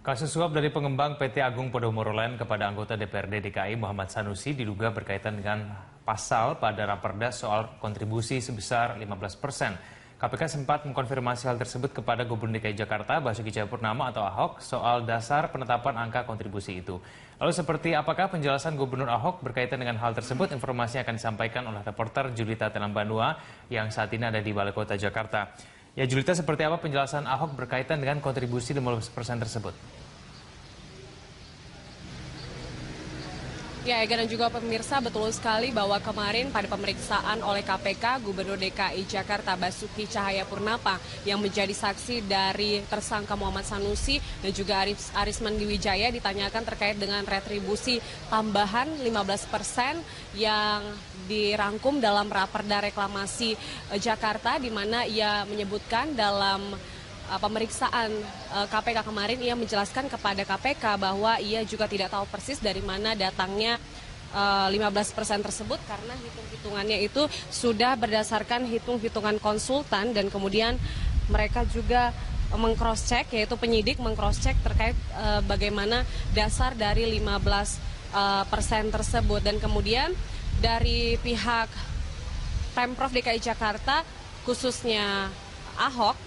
Kasus suap dari pengembang PT Agung Podomoro Land kepada anggota DPRD DKI Muhammad Sanusi diduga berkaitan dengan pasal pada Raperda soal kontribusi sebesar 15%. KPK sempat mengkonfirmasi hal tersebut kepada Gubernur DKI Jakarta Basuki Cahayapurnama atau Ahok soal dasar penetapan angka kontribusi itu. Lalu seperti apakah penjelasan Gubernur Ahok berkaitan dengan hal tersebut? Informasi akan disampaikan oleh reporter Julita Telambanua yang saat ini ada di Balai Kota Jakarta. Ya Julita, seperti apa penjelasan Ahok berkaitan dengan kontribusi 15% tersebut? Ya, Ega dan juga pemirsa, betul sekali bahwa kemarin pada pemeriksaan oleh KPK, Gubernur DKI Jakarta Basuki Cahayapurnama yang menjadi saksi dari tersangka Muhammad Sanusi dan juga Arisman Wijaya ditanyakan terkait dengan retribusi tambahan 15% yang dirangkum dalam Raperda Reklamasi Jakarta, di mana ia menyebutkan dalam pemeriksaan KPK kemarin ia menjelaskan kepada KPK bahwa ia juga tidak tahu persis dari mana datangnya 15% tersebut karena hitung-hitungannya itu sudah berdasarkan hitung-hitungan konsultan dan kemudian mereka juga meng-cross-check, yaitu penyidik meng-cross-check terkait bagaimana dasar dari 15% tersebut. Dan kemudian dari pihak Pemprov DKI Jakarta khususnya Ahok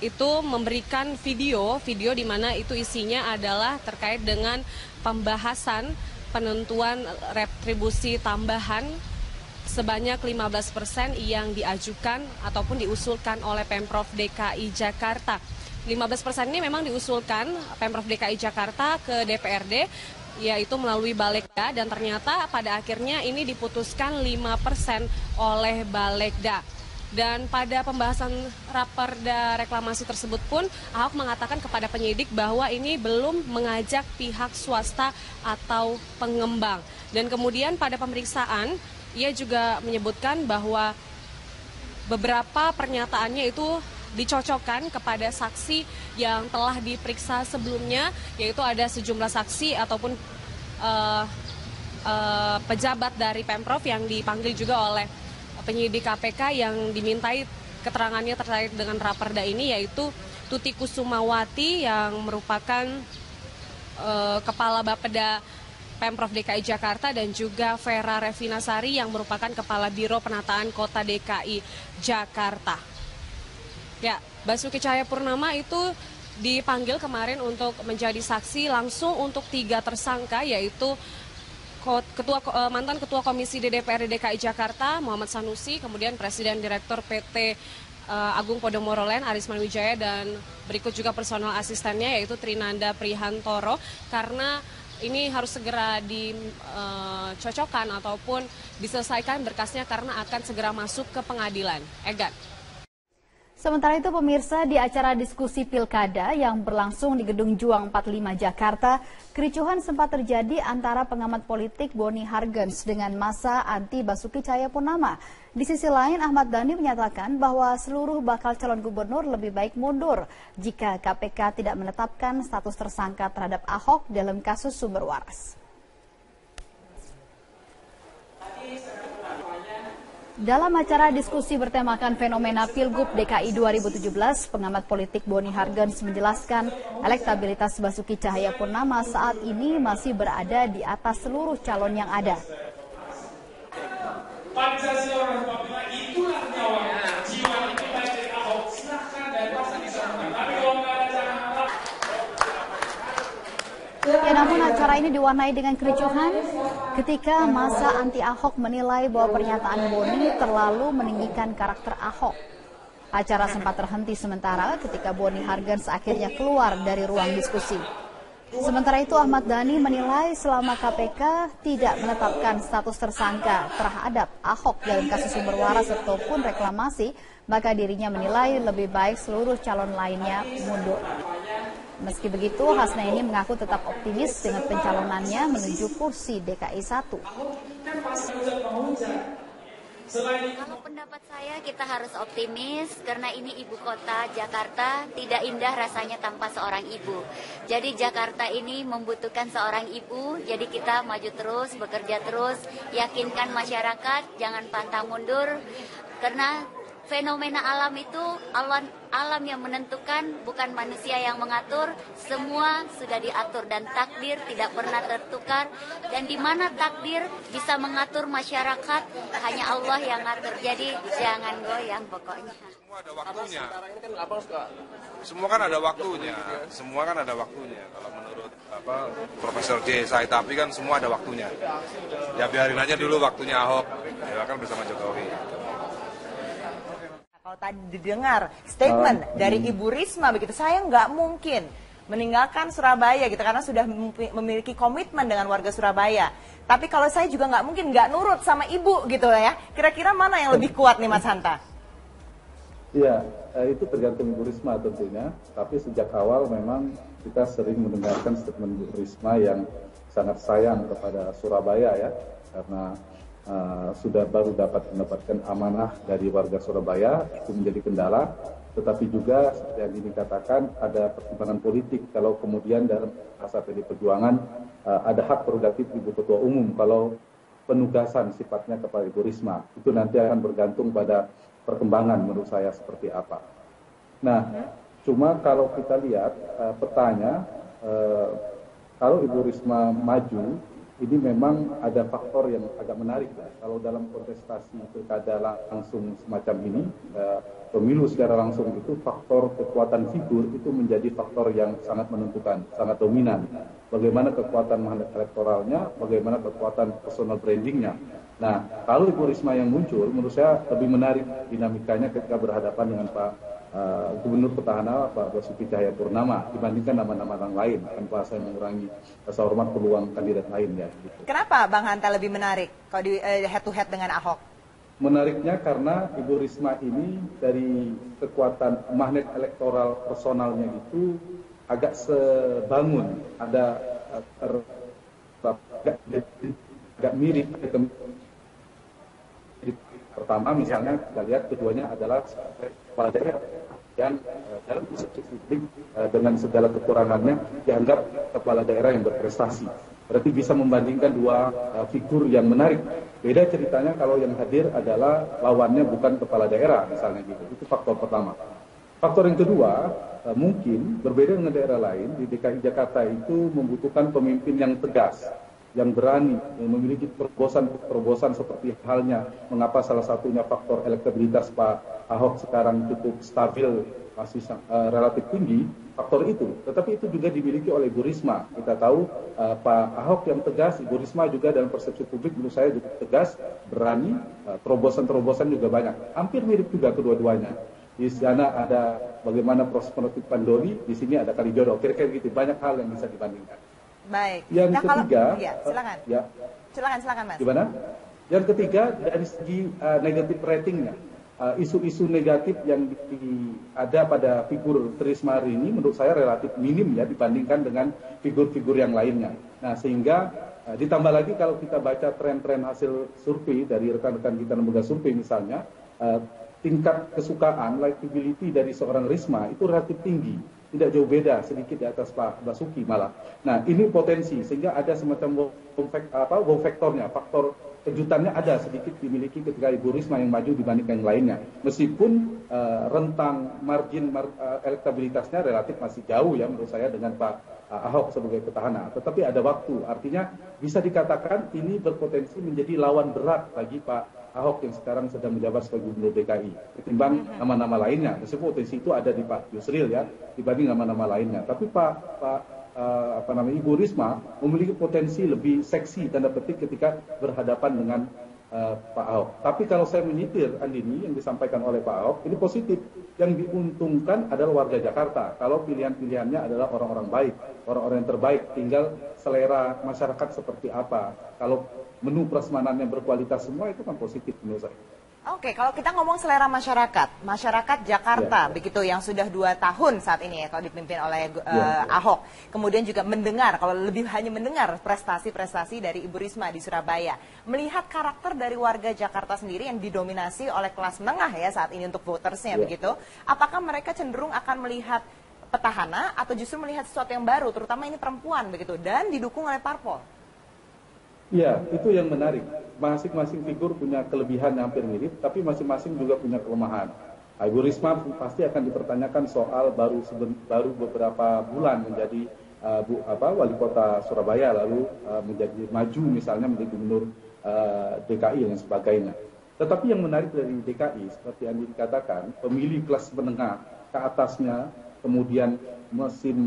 itu memberikan video di mana itu isinya adalah terkait dengan pembahasan penentuan retribusi tambahan sebanyak 15% yang diajukan ataupun diusulkan oleh Pemprov DKI Jakarta. 15% ini memang diusulkan Pemprov DKI Jakarta ke DPRD, yaitu melalui Balegda, dan ternyata pada akhirnya ini diputuskan 5% oleh Balegda. Dan pada pembahasan Raperda reklamasi tersebut pun Ahok mengatakan kepada penyidik bahwa ini belum mengajak pihak swasta atau pengembang. Dan kemudian pada pemeriksaan ia juga menyebutkan bahwa beberapa pernyataannya itu dicocokkan kepada saksi yang telah diperiksa sebelumnya, yaitu ada sejumlah saksi ataupun pejabat dari Pemprov yang dipanggil juga oleh penyidik KPK yang dimintai keterangannya terkait dengan Raperda ini, yaitu Tuti Kusumawati yang merupakan Kepala Bapeda Pemprov DKI Jakarta dan juga Vera Revinasari yang merupakan Kepala Biro Penataan Kota DKI Jakarta. Ya, Basuki Cahayapurnama itu dipanggil kemarin untuk menjadi saksi langsung untuk 3 tersangka, yaitu mantan Ketua Komisi DPRD DKI Jakarta Muhammad Sanusi, kemudian Presiden Direktur PT Agung Podomoro Land Arisman Wijaya, dan berikut juga personal asistennya yaitu Trinanda Prihantoro, karena ini harus segera dicocokkan ataupun diselesaikan berkasnya karena akan segera masuk ke pengadilan. Egan. Sementara itu pemirsa, di acara diskusi Pilkada yang berlangsung di Gedung Juang 45 Jakarta, kericuhan sempat terjadi antara pengamat politik Boni Hargens dengan massa anti Basuki Cahayapurnama. Di sisi lain, Ahmad Dhani menyatakan bahwa seluruh bakal calon gubernur lebih baik mundur jika KPK tidak menetapkan status tersangka terhadap Ahok dalam kasus sumber waras. Dalam acara diskusi bertemakan fenomena Pilgub DKI 2017, pengamat politik Boni Hargens menjelaskan elektabilitas Basuki Cahayapurnama saat ini masih berada di atas seluruh calon yang ada. Pancasila Republik itulah nyawa, jiwa itu baik Ahok, silahkan dan pasti bisa menang. Tapi kalau nggak ada jangan harap. Ya, namun acara ini diwarnai dengan kericuhan ketika massa anti Ahok menilai bahwa pernyataan Boni terlalu meninggikan karakter Ahok. Acara sempat terhenti sementara ketika Boni Hargens akhirnya keluar dari ruang diskusi. Sementara itu Ahmad Dhani menilai selama KPK tidak menetapkan status tersangka terhadap Ahok dalam kasus sumber waras ataupun reklamasi, maka dirinya menilai lebih baik seluruh calon lainnya mundur. Meski begitu, Hasnaini mengaku tetap optimis dengan pencalonannya menuju kursi DKI 1. Kalau pendapat saya, kita harus optimis karena ini ibu kota Jakarta, tidak indah rasanya tanpa seorang ibu. Jadi Jakarta ini membutuhkan seorang ibu, jadi kita maju terus, bekerja terus, yakinkan masyarakat, jangan pantang mundur, karena fenomena alam itu alam yang menentukan, bukan manusia yang mengatur. Semua sudah diatur dan takdir tidak pernah tertukar. Dan di mana takdir bisa mengatur masyarakat, hanya Allah yang ngatur. Jadi jangan goyang pokoknya. Semua ada waktunya. Semua kan ada waktunya. Semua kan ada waktunya. Kalau menurut Profesor J. Saitapi kan semua ada waktunya. Ya biarin aja dulu waktunya Ahok. Ya kan bersama Jokowi. Kalau tadi didengar statement dari Ibu Risma begitu, saya nggak mungkin meninggalkan Surabaya gitu karena sudah memiliki komitmen dengan warga Surabaya. Tapi kalau saya juga nggak mungkin nggak nurut sama ibu gitu ya. Kira-kira mana yang lebih kuat nih Mas Hanta? Iya, itu tergantung Ibu Risma tentunya. Tapi sejak awal memang kita sering mendengarkan statement Ibu Risma yang sangat sayang kepada Surabaya ya, karena sudah baru mendapatkan amanah dari warga Surabaya, itu menjadi kendala, tetapi juga seperti yang dikatakan ada pertimbangan politik kalau kemudian dalam masa PD Perjuangan ada hak prerogatif Ibu Ketua Umum kalau penugasan sifatnya kepada Ibu Risma, itu nanti akan bergantung pada perkembangan menurut saya seperti apa. Nah, cuma kalau kita lihat petanya, kalau Ibu Risma maju, ini memang ada faktor yang agak menarik ya. Kalau dalam kontestasi pilkada langsung semacam ini, pemilu secara langsung itu faktor kekuatan figur itu menjadi faktor yang sangat menentukan, sangat dominan. Bagaimana kekuatan magnet elektoralnya, bagaimana kekuatan personal brandingnya. Nah, kalau Ibu Risma yang muncul, menurut saya lebih menarik dinamikanya ketika berhadapan dengan Pak Gubernur Petahana Pak Basuki Cahayapurnama dibandingkan nama-nama yang lain, tanpa saya mengurangi rasa hormat peluang kandidat lainnya. Gitu. Kenapa Bang Hanta lebih menarik kalau di head to head dengan Ahok? Menariknya karena Ibu Risma ini dari kekuatan magnet elektoral personalnya itu agak sebangun, ada agak mirip. Pertama misalnya kita lihat keduanya adalah kepala daerah yang dalam persepsi publik dengan segala kekurangannya dianggap kepala daerah yang berprestasi. Berarti bisa membandingkan dua figur yang menarik. Beda ceritanya kalau yang hadir adalah lawannya bukan kepala daerah misalnya gitu. Itu faktor pertama. Faktor yang kedua, mungkin berbeda dengan daerah lain, di DKI Jakarta itu membutuhkan pemimpin yang tegas, yang berani, yang memiliki terobosan seperti halnya mengapa salah satunya faktor elektabilitas Pak Ahok sekarang cukup stabil, masih relatif tinggi, faktor itu. Tetapi itu juga dimiliki oleh Ibu Risma. Kita tahu Pak Ahok yang tegas, Ibu Risma juga dalam persepsi publik menurut saya juga tegas, berani, terobosan-terobosan juga banyak. Hampir mirip juga kedua-duanya. Di sana ada bagaimana proses penertiban Doli, di sini ada Kalijodo. Kira-kira gitu, banyak hal yang bisa dibandingkan. Baik. Yang ketiga, silakan. Ya. Silakan Mas. Gimana? Yang ketiga dari segi negatif ratingnya, isu-isu negatif yang ada pada figur Risma hari ini menurut saya relatif minim ya dibandingkan dengan figur-figur yang lainnya. Nah sehingga ditambah lagi kalau kita baca tren-tren hasil survei dari rekan-rekan kita lembaga survei misalnya, tingkat kesukaan, likability dari seorang Risma itu relatif tinggi. Tidak jauh beda, sedikit di atas Pak Basuki malah. Nah ini potensi, sehingga ada semacam wow faktornya, faktor kejutannya ada sedikit dimiliki ketika Ibu Risma yang maju dibandingkan yang lainnya. Meskipun rentang margin elektabilitasnya relatif masih jauh ya menurut saya dengan Pak Ahok sebagai petahana. Tetapi ada waktu, artinya bisa dikatakan ini berpotensi menjadi lawan berat bagi Pak Ahok yang sekarang sedang menjabat sebagai Gubernur DKI ketimbang nama-nama lainnya. Meskipun potensi itu ada di Pak Yusril ya dibanding nama-nama lainnya. Tapi Ibu Risma memiliki potensi lebih seksi tanda petik ketika berhadapan dengan Pak Ahok. Tapi kalau saya menyitir Andini yang disampaikan oleh Pak Ahok ini positif. Yang diuntungkan adalah warga Jakarta. Kalau pilihan-pilihannya adalah orang-orang baik, orang-orang yang terbaik, tinggal selera masyarakat seperti apa. Kalau menu prasmanan yang berkualitas semua itu kan positif menurut saya. Oke, kalau kita ngomong selera masyarakat Jakarta begitu yang sudah 2 tahun saat ini ya kalau dipimpin oleh Ahok, kemudian juga mendengar, kalau lebih hanya mendengar prestasi-prestasi dari Ibu Risma di Surabaya, melihat karakter dari warga Jakarta sendiri yang didominasi oleh kelas menengah ya saat ini untuk votersnya begitu, apakah mereka cenderung akan melihat petahana atau justru melihat sesuatu yang baru, terutama ini perempuan begitu dan didukung oleh parpol? Iya, itu yang menarik. masing-masing figur punya kelebihan yang hampir mirip, tapi masing-masing juga punya kelemahan. Ibu Risma pasti akan dipertanyakan soal baru beberapa bulan menjadi wali kota Surabaya, lalu menjadi maju misalnya menjadi gubernur DKI dan sebagainya. Tetapi yang menarik dari DKI seperti yang dikatakan, pemilih kelas menengah ke atasnya, kemudian mesin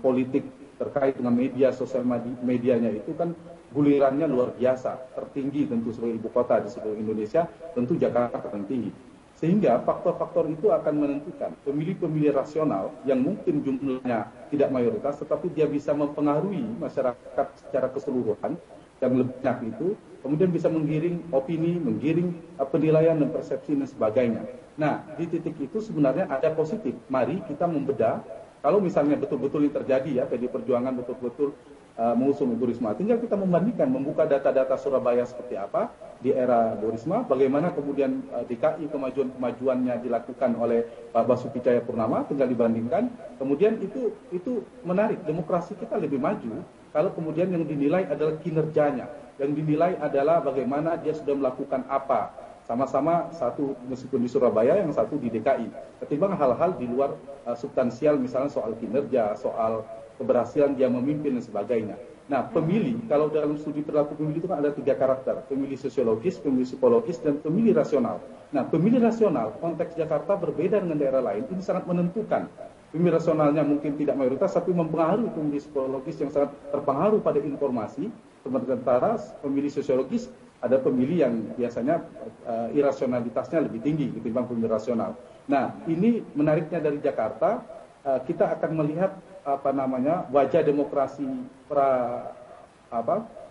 politik terkait dengan media sosial medianya itu kan gulirannya luar biasa, tertinggi tentu sebagai ibu kota di seluruh Indonesia, tentu Jakarta tertinggi. Sehingga faktor-faktor itu akan menentukan pemilih-pemilih rasional yang mungkin jumlahnya tidak mayoritas, tetapi dia bisa mempengaruhi masyarakat secara keseluruhan yang lebih banyak itu, kemudian bisa menggiring opini, menggiring penilaian dan persepsi dan sebagainya. Nah, di titik itu sebenarnya ada positif. Mari kita membedah, kalau misalnya betul-betul ini terjadi ya, PDI Perjuangan betul-betul mengusung Ibu Risma. Tinggal kita membandingkan, membuka data-data Surabaya seperti apa di era Bu Risma, bagaimana kemudian DKI kemajuan-kemajuannya dilakukan oleh Pak Basuki Cahayapurnama, tinggal dibandingkan. Kemudian itu menarik, demokrasi kita lebih maju kalau kemudian yang dinilai adalah kinerjanya, yang dinilai adalah bagaimana dia sudah melakukan apa. Sama-sama, satu meskipun di Surabaya, yang satu di DKI. Ketimbang hal-hal di luar substansial, misalnya soal kinerja, soal keberhasilan dia memimpin dan sebagainya. Nah, pemilih, kalau dalam studi perilaku pemilih itu kan ada 3 karakter, pemilih sosiologis, pemilih psikologis, dan pemilih rasional. Nah, pemilih rasional, konteks Jakarta berbeda dengan daerah lain, ini sangat menentukan. Pemilih rasionalnya mungkin tidak mayoritas, tapi mempengaruhi pemilih psikologis yang sangat terpengaruh pada informasi. Sementara pemilih sosiologis, ada pemilih yang biasanya irasionalitasnya lebih tinggi ketimbang pemilih rasional. Nah, ini menariknya dari Jakarta, kita akan melihat wajah demokrasi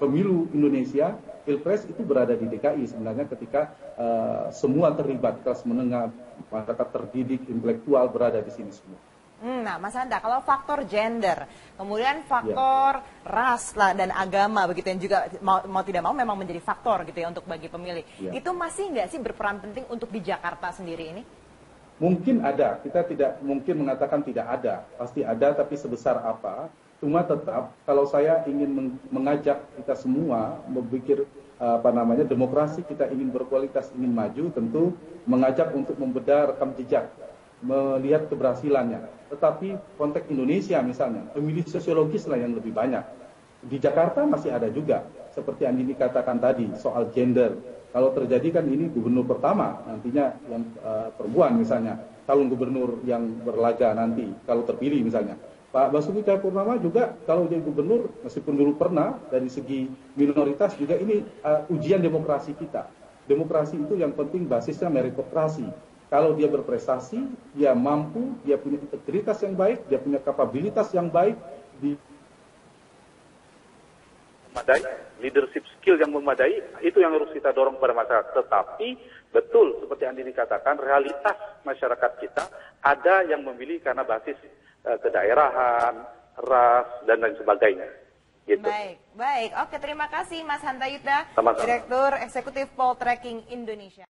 pemilu Indonesia, Pilpres itu berada di DKI sebenarnya ketika semua terlibat, kelas menengah, masyarakat terdidik, intelektual berada di sini semua. Nah, Mas Hanta, kalau faktor gender, kemudian faktor ras dan agama begitu yang juga mau tidak mau memang menjadi faktor gitu ya untuk bagi pemilih. Itu masih nggak sih berperan penting untuk di Jakarta sendiri ini? Mungkin ada, kita tidak mungkin mengatakan tidak ada, pasti ada, tapi sebesar apa? Cuma tetap kalau saya ingin mengajak kita semua berpikir demokrasi kita ingin berkualitas, ingin maju, tentu mengajak untuk membedah rekam jejak, melihat keberhasilannya. Tetapi konteks Indonesia misalnya, pemilih sosiologis lah yang lebih banyak. Di Jakarta masih ada juga, seperti yang dikatakan tadi, soal gender. Kalau terjadi kan ini gubernur pertama, nantinya yang perempuan misalnya, calon gubernur yang berlaga nanti, kalau terpilih misalnya. Pak Basuki Cahayapurnama juga kalau jadi gubernur, meskipun dulu pernah, dari segi minoritas juga ini ujian demokrasi kita. Demokrasi itu yang penting basisnya meritokrasi. Kalau dia berprestasi, dia mampu, dia punya integritas yang baik, dia punya kapabilitas yang baik, memadai, leadership skill yang memadai, itu yang harus kita dorong pada masyarakat. Tetapi betul seperti yang dikatakan, realitas masyarakat kita ada yang memilih karena basis kedaerahan, ras, dan lain sebagainya. Gitu. Baik. Oke, terima kasih Mas Hanta Yuda, Sama-sama. Direktur Eksekutif Poltreking Indonesia.